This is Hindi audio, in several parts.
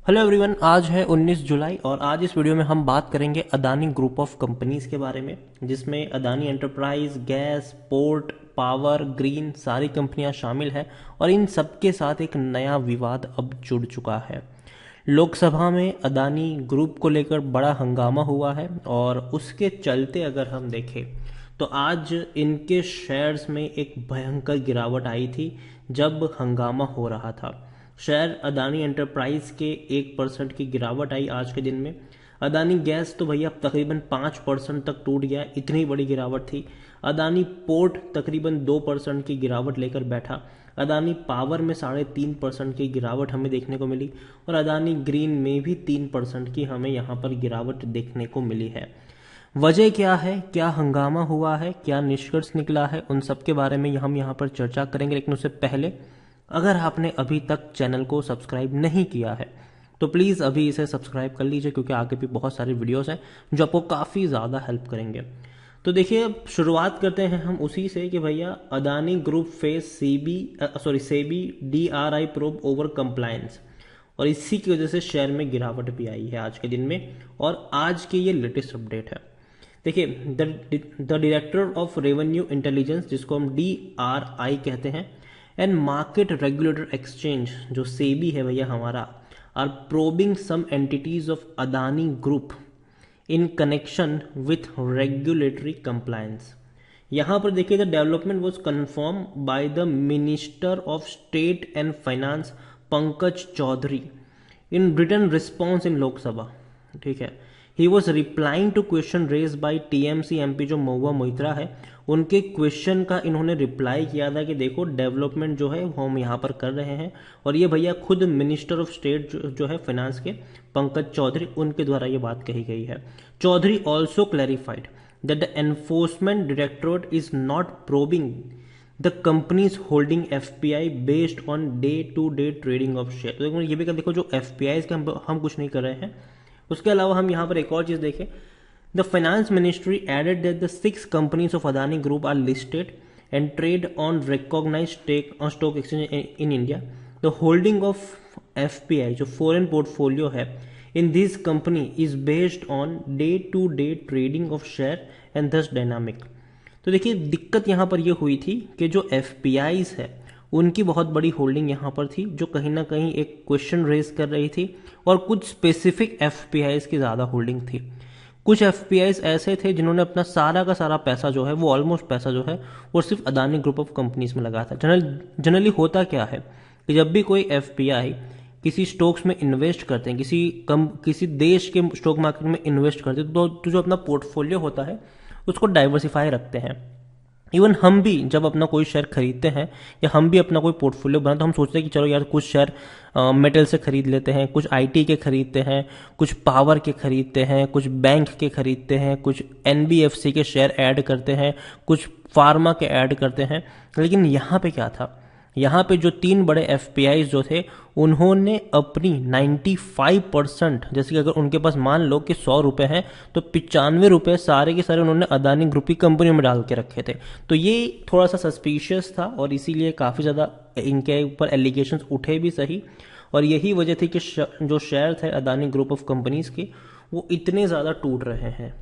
हेलो एवरीवन, आज है 19 जुलाई और आज इस वीडियो में हम बात करेंगे अदानी ग्रुप ऑफ कंपनीज के बारे में, जिसमें Adani enterprise, gas, port, power, green सारी कंपनियां शामिल हैं और इन सब के साथ एक नया विवाद अब जुड़ चुका है। लोकसभा में अदानी ग्रुप को लेकर बड़ा हंगामा हुआ है और उसके चलते अगर हम देखें तो आज इनके शेयर्स में एक भयंकर गिरावट आई थी जब हंगामा हो रहा था। शेयर अदानी एंटरप्राइज के 1% की गिरावट आई आज के दिन में। अदानी गैस तो भैया तकरीबन 5% तक टूट गया, इतनी बड़ी गिरावट थी। अदानी पोर्ट तकरीबन 2% की गिरावट लेकर बैठा। अदानी पावर में 3.5% की गिरावट हमें देखने को मिली और अदानी ग्रीन में भी 3% की हमें यहाँ पर गिरावट देखने को मिली है। वजह क्या है, क्या हंगामा हुआ है, क्या निष्कर्ष निकला है, उन सब के बारे में हम यहाँ पर चर्चा करेंगे। लेकिन उससे पहले अगर आपने अभी तक चैनल को सब्सक्राइब नहीं किया है तो प्लीज़ अभी इसे सब्सक्राइब कर लीजिए, क्योंकि आगे भी बहुत सारे वीडियोस हैं जो आपको काफ़ी ज़्यादा हेल्प करेंगे। तो देखिए, अब शुरुआत करते हैं हम उसी से कि भैया Adani group face SEBI DRI probe over compliance, और इसी की वजह से शेयर में गिरावट भी आई है आज के दिन में। और आज के ये लेटेस्ट अपडेट है। देखिए, the director of revenue intelligence, जिसको हम DRI कहते हैं, एंड मार्केट रेगुलेटर एक्सचेंज जो सेबी है भैया हमारा, are probing some entities of Adani group in connection with regulatory compliance. यहां पर देखिए, the development was confirmed by the minister of state and finance Pankaj Chaudhary in written response in Lok Sabha. ठीक है, he was replying to question raise by TMC MP जो महुआ मोइत्रा है, उनके क्वेश्चन का इन्होंने रिप्लाई किया था कि देखो डेवलपमेंट जो है वो हम यहाँ पर कर रहे हैं। और ये भैया खुद मिनिस्टर ऑफ स्टेट जो है फाइनेंस के पंकज चौधरी, उनके द्वारा ये बात कही गई है। Chaudhary also clarified that the enforcement directorate is not probing the companies holding FPI based on day to day trading of share. तो ये भी देखो, जो FPI के हम कुछ नहीं कर रहे हैं। उसके अलावा हम यहाँ पर एक और चीज देखें, the finance ministry added that the 6 companies of Adani group are listed and trade on recognised stock exchange in India. The holding of FPI जो फॉरेन पोर्टफोलियो है in this company is based on day to day trading of share and thus dynamic. तो देखिए, दिक्कत यहाँ पर यह हुई थी कि जो FPIs है उनकी बहुत बड़ी होल्डिंग यहाँ पर थी, जो कहीं ना कहीं एक क्वेश्चन रेज कर रही थी, और कुछ स्पेसिफिक FPIs की ज़्यादा होल्डिंग थी। कुछ FPIs ऐसे थे जिन्होंने अपना सारा का सारा पैसा जो है वो ऑलमोस्ट पैसा जो है वो सिर्फ अदानी ग्रुप ऑफ कंपनीज में लगाया था। जनरली होता क्या है कि जब भी कोई FPI किसी स्टॉक्स में इन्वेस्ट करते हैं, किसी देश के स्टॉक मार्केट में इन्वेस्ट करते हैं, तो जो अपना पोर्टफोलियो होता है उसको डाइवर्सिफाई रखते हैं। इवन हम भी जब अपना कोई शेयर खरीदते हैं या हम भी अपना कोई पोर्टफोलियो बनाते, तो हम सोचते हैं कि चलो यार कुछ शेयर मेटल से खरीद लेते हैं, कुछ IT के खरीदते हैं, कुछ पावर के खरीदते हैं, कुछ बैंक के खरीदते हैं, कुछ NBFC के शेयर ऐड करते हैं, कुछ फार्मा के ऐड करते हैं। लेकिन यहाँ पे क्या था, यहाँ पे जो 3 बड़े FPIs जो थे उन्होंने अपनी 95%, जैसे कि अगर उनके पास मान लो कि 100 रुपए हैं तो 95 रुपए सारे के सारे उन्होंने अदानी ग्रुप की कंपनी में डाल के रखे थे। तो ये थोड़ा सा सस्पिशियस था और इसीलिए काफ़ी ज़्यादा इनके ऊपर एलिगेशंस उठे भी सही। और यही वजह थी कि जो शेयर थे अदानी ग्रुप ऑफ कंपनीज के वो इतने ज़्यादा टूट रहे हैं।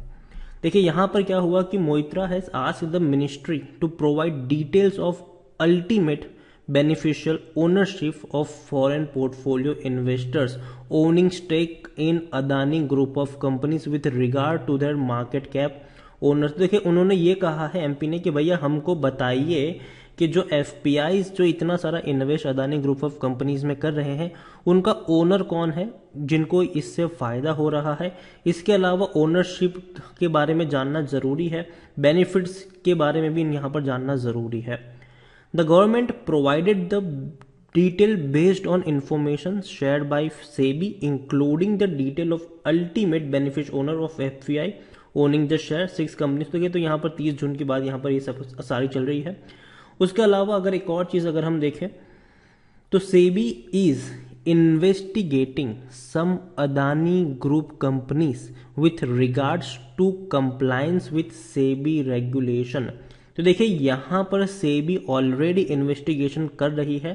देखिए, यहाँ पर क्या हुआ कि Moitra has asked the ministry to provide details of ultimate beneficial ownership of foreign portfolio investors owning stake in Adani group of companies with regard to their market cap owners। देखिए, उन्होंने ये कहा है MP ने कि भैया हमको बताइए कि जो FPIs जो इतना सारा invest Adani group of companies में कर रहे हैं उनका ओनर कौन है, जिनको इससे फायदा हो रहा है। इसके अलावा ओनरशिप के बारे में जानना जरूरी है, बेनिफिट्स के बारे में भी यहाँ पर जानना जरूरी है। The government provided the detail based on information shared by SEBI, including the detail of ultimate benefit owner of FPI owning the share 6 companies। तो यहाँ पर 30 जून की बाद यहाँ पर ये सब सारी चल रही है। उसके अलावा अगर एक और चीज़ अगर हम देखें तो SEBI is investigating some Adani group companies with regards to compliance with SEBI regulation। तो देखिए, यहाँ पर सेबी ऑलरेडी इन्वेस्टिगेशन कर रही है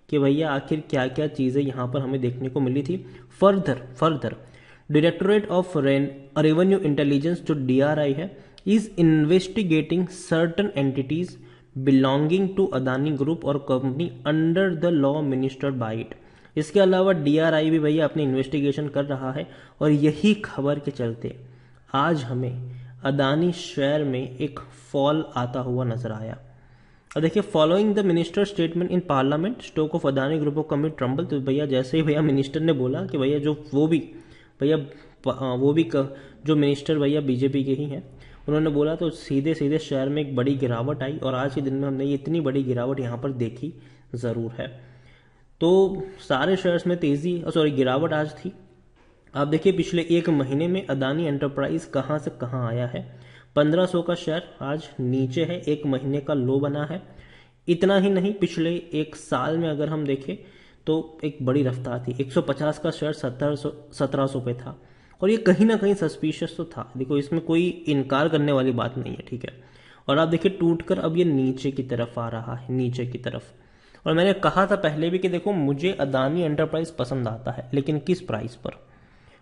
कि भैया आखिर क्या क्या चीज़ें यहाँ पर हमें देखने को मिली थी। Further directorate of revenue intelligence जो DRI है is investigating certain entities belonging to Adani group और company under the law ministered by it. इसके अलावा DRI भी भैया अपनी इन्वेस्टिगेशन कर रहा है और यही खबर के चलते आज हमें अदानी शेयर में एक फॉल आता हुआ नजर आया। और देखिए, following the minister statement in parliament stock of Adani group of company tremble. तो भैया जैसे ही भैया मिनिस्टर ने बोला कि भैया जो जो मिनिस्टर भैया बीजेपी के ही हैं, उन्होंने बोला तो सीधे सीधे शेयर में एक बड़ी गिरावट आई और आज के दिन में हमने ये इतनी बड़ी गिरावट यहाँ पर देखी ज़रूर है। तो सारे शेयर्स में गिरावट आज थी। आप देखिए पिछले एक महीने में अदानी एंटरप्राइज कहाँ से कहाँ आया है। 1500 का शेयर आज नीचे है, एक महीने का लो बना है। इतना ही नहीं, पिछले एक साल में अगर हम देखें तो एक बड़ी रफ्तार थी। 150 का शेयर 1700 पे था और ये कहीं ना कहीं सस्पिशियस तो था। देखो, इसमें कोई इनकार करने वाली बात नहीं है, ठीक है। और आप देखिए टूटकर अब ये नीचे की तरफ आ रहा है, नीचे की तरफ। और मैंने कहा था पहले भी कि देखो, मुझे अदानी एंटरप्राइज पसंद आता है, लेकिन किस प्राइस पर।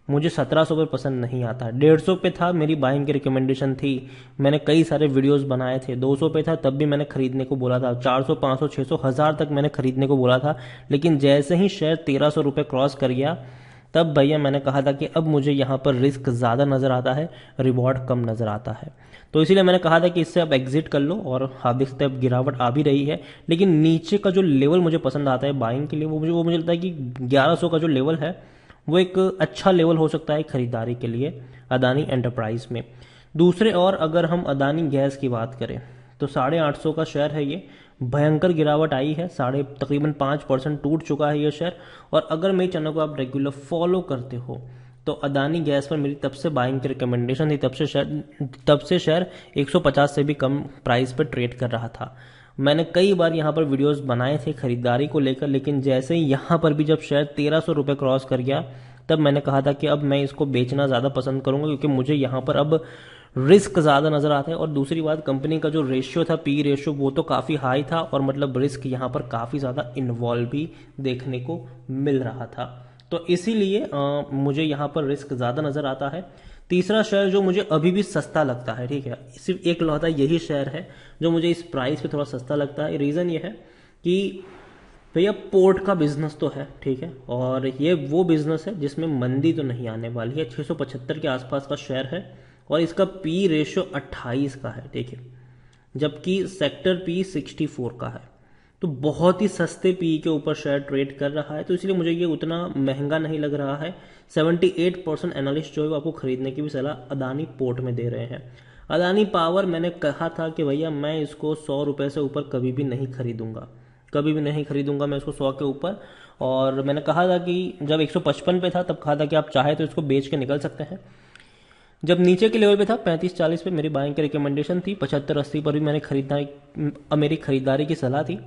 मुझे 1700 पे पसंद नहीं आता। 150 पे था, मेरी बाइंग की रिकमेंडेशन थी, मैंने कई सारे वीडियोस बनाए थे। 200 पे था, तब भी मैंने खरीदने को बोला था। 400, 500, 600, 1000 तक मैंने खरीदने को बोला था। लेकिन जैसे ही शेयर 1300 रुपये क्रॉस कर गया, तब भैया मैंने कहा था कि अब मुझे यहाँ पर रिस्क ज़्यादा नज़र आता है, रिवॉर्ड कम नज़र आता है। तो इसीलिए मैंने कहा था कि इससे अब एग्जिट कर लो। और आप देख सकते हैं अब गिरावट आ भी रही है, लेकिन नीचे का जो लेवल मुझे पसंद आता है बाइंग के लिए, वो मुझे लगता है कि 1100 का जो लेवल है वो एक अच्छा लेवल हो सकता है खरीदारी के लिए अदानी एंटरप्राइज में। दूसरे और अगर हम अदानी गैस की बात करें तो 850 का शेयर है, ये भयंकर गिरावट आई है, तकरीबन 5% टूट चुका है ये शेयर। और अगर मेरे चैनल को आप रेगुलर फॉलो करते हो तो अदानी गैस पर मेरी तब से बाइंग की रिकमेंडेशन थी, तब से शेयर 150 से भी कम प्राइस पर ट्रेड कर रहा था। मैंने कई बार यहाँ पर वीडियोस बनाए थे खरीदारी को लेकर, लेकिन जैसे ही यहाँ पर भी जब शेयर 1300 रुपये क्रॉस कर गया, तब मैंने कहा था कि अब मैं इसको बेचना ज़्यादा पसंद करूंगा, क्योंकि मुझे यहाँ पर अब रिस्क ज़्यादा नज़र आता है। और दूसरी बात, कंपनी का जो रेशियो था, पी रेशियो, वो तो काफ़ी हाई था और मतलब रिस्क यहाँ पर काफ़ी ज़्यादा इन्वॉल्व भी देखने को मिल रहा था। तो इसीलिए मुझे यहाँ पर रिस्क ज़्यादा नज़र आता है। तीसरा शेयर जो मुझे अभी भी सस्ता लगता है, ठीक है, सिर्फ एक लौता यही शेयर है जो मुझे इस प्राइस पे थोड़ा सस्ता लगता है। रीज़न ये है कि भैया पोर्ट का बिजनेस तो है, ठीक है, और ये वो बिजनेस है जिसमें मंदी तो नहीं आने वाली है। 675 के आसपास का शेयर है और इसका पी रेशियो 28 का है, ठीक है, जबकि सेक्टर पी 64 का है। तो बहुत ही सस्ते पी के ऊपर शेयर ट्रेड कर रहा है, तो इसलिए मुझे ये उतना महंगा नहीं लग रहा है। 78% एनालिस्ट जो है आपको खरीदने की भी सलाह अदानी पोर्ट में दे रहे हैं। अदानी पावर, मैंने कहा था कि भैया मैं इसको 100 रुपये से ऊपर कभी भी नहीं खरीदूंगा, कभी भी नहीं खरीदूंगा मैं इसको 100 के ऊपर। और मैंने कहा था कि जब 155 पे था तब कहा था कि आप चाहे तो इसको बेच के निकल सकते हैं। जब नीचे के लेवल पे था 35-40 पे मेरी बाइंग की रिकमेंडेशन थी, 75-80 पर भी मेरी खरीदारी की सलाह थी।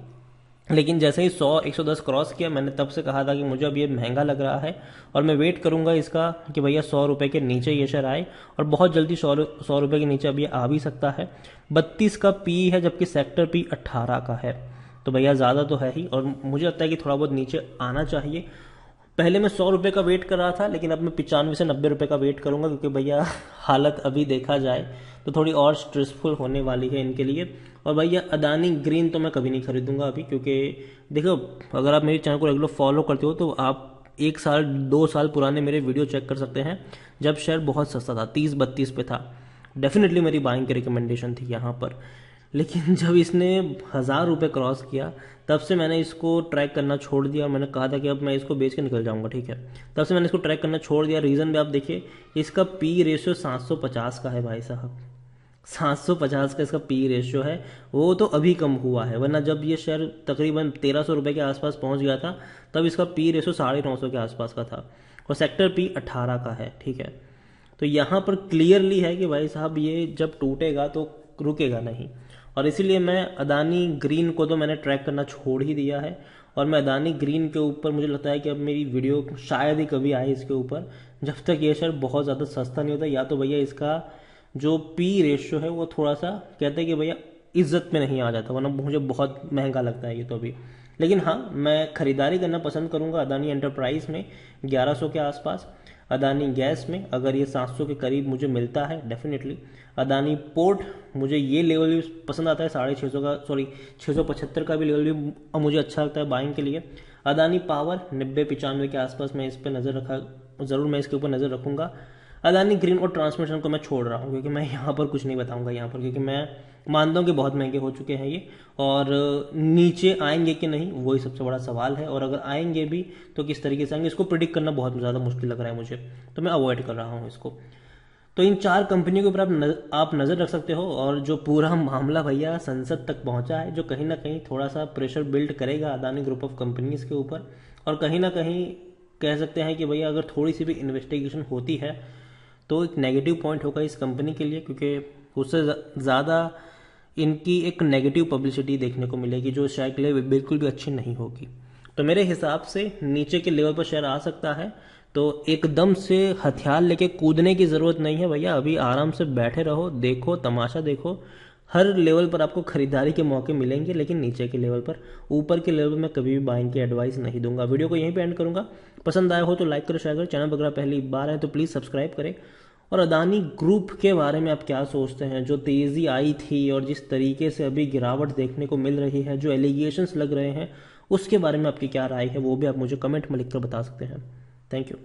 लेकिन जैसे ही 100-110 क्रॉस किया, मैंने तब से कहा था कि मुझे अब ये महंगा लग रहा है और मैं वेट करूंगा इसका कि भैया 100 रुपये के नीचे ये शेयर आए, और बहुत जल्दी 100 रुपये के नीचे अब ये आ भी सकता है। 32 का पी है, जबकि सेक्टर पी 18 का है, तो भैया ज़्यादा तो है ही, और मुझे लगता है कि थोड़ा बहुत नीचे आना चाहिए। पहले मैं 100 रुपये का वेट कर रहा था, लेकिन अब मैं 95 से 90 रुपये का वेट करूंगा, क्योंकि भैया हालत अभी देखा जाए तो थोड़ी और स्ट्रेसफुल होने वाली है इनके लिए। और भैया अदानी ग्रीन तो मैं कभी नहीं खरीदूंगा अभी, क्योंकि देखो, अगर आप मेरे चैनल को रेगुलर फॉलो करते हो तो आप 1 साल 2 साल पुराने मेरे वीडियो चेक कर सकते हैं, जब शेयर बहुत सस्ता था, 30-32 पे था। डेफिनेटली मेरी बाइंग की रिकमेंडेशन थी यहाँ पर। लेकिन जब इसने 1000 रुपये क्रॉस किया, तब से मैंने इसको ट्रैक करना छोड़ दिया और मैंने कहा था कि अब मैं इसको बेच के निकल जाऊंगा, ठीक है। तब से मैंने इसको ट्रैक करना छोड़ दिया। रीज़न भी आप देखिए, इसका पी रेशियो 750 का है भाई साहब, 750 का इसका पी रेशियो है। वो तो अभी कम हुआ है, वरना जब ये शेयर तकरीबन 1300 रुपये के आसपास पहुंच गया था, तब इसका पी रेशियो 950 के आसपास का था और सेक्टर पी 18 का है, ठीक है। तो यहाँ पर क्लियरली है कि भाई साहब ये जब टूटेगा तो रुकेगा नहीं, और इसीलिए मैं अदानी ग्रीन को तो मैंने ट्रैक करना छोड़ ही दिया है। और मैं अदानी ग्रीन के ऊपर, मुझे लगता है कि अब मेरी वीडियो शायद ही कभी आए इसके ऊपर, जब तक ये शेयर बहुत ज़्यादा सस्ता नहीं होता, या तो भैया इसका जो पी रेशियो है वो थोड़ा सा, कहते हैं कि भैया इज्जत में नहीं आ जाता, वरना मुझे बहुत महंगा लगता है ये तो अभी। लेकिन हाँ, मैं खरीदारी करना पसंद करूंगा अदानी एंटरप्राइज में 1100 के आसपास, अदानी गैस में अगर ये 700 के करीब मुझे मिलता है डेफिनेटली, अदानी पोर्ट मुझे ये लेवल भी पसंद आता है 650 का, सॉरी 675 का भी लेवल भी मुझे अच्छा लगता है बाइंग के लिए। अदानी पावर 90-95 के आसपास मैं इस पर नज़र रखा, ज़रूर मैं इसके ऊपर नज़र रखूंगा। अदानी ग्रीन और ट्रांसमिशन को मैं छोड़ रहा हूँ क्योंकि मैं यहाँ पर कुछ नहीं बताऊंगा यहाँ पर, क्योंकि मैं मानता हूँ कि बहुत महंगे हो चुके हैं ये, और नीचे आएंगे कि नहीं वही सबसे बड़ा सवाल है, और अगर आएंगे भी तो किस तरीके से आएंगे इसको प्रिडिक्ट करना बहुत ज़्यादा मुश्किल लग रहा है मुझे, तो मैं अवॉइड कर रहा हूँ इसको। तो इन 4 कंपनियों के ऊपर आप नज़र रख सकते हो, और जो पूरा मामला भैया संसद तक पहुंचा है, जो कहीं ना कहीं थोड़ा सा प्रेशर बिल्ड करेगा अदानी ग्रुप ऑफ कंपनीज के ऊपर, और कहीं ना कहीं कह सकते हैं कि भैया अगर थोड़ी सी भी इन्वेस्टिगेशन होती है तो एक नेगेटिव पॉइंट होगा इस कंपनी के लिए, क्योंकि उससे ज़्यादा इनकी एक नेगेटिव पब्लिसिटी देखने को मिलेगी जो शायद के लिए बिल्कुल भी अच्छी नहीं होगी। तो मेरे हिसाब से नीचे के लेवल पर शेयर आ सकता है, तो एकदम से हथियार लेके कूदने की ज़रूरत नहीं है भैया, अभी आराम से बैठे रहो, देखो तमाशा देखो, हर लेवल पर आपको खरीदारी के मौके मिलेंगे, लेकिन नीचे के लेवल पर, ऊपर के लेवल पर मैं कभी भी बाइंग की एडवाइस नहीं दूंगा। वीडियो को यहीं पे एंड करूंगा, पसंद आया हो तो लाइक करो, शेयर करो, चैनल वगैरह पहली बार है तो प्लीज़ सब्सक्राइब करें। और अदानी ग्रुप के बारे में आप क्या सोचते हैं, जो तेज़ी आई थी और जिस तरीके से अभी गिरावट देखने को मिल रही है, जो एलिगेशंस लग रहे हैं, उसके बारे में आपकी क्या राय है वो भी आप मुझे कमेंट में लिखकर बता सकते हैं। Thank you.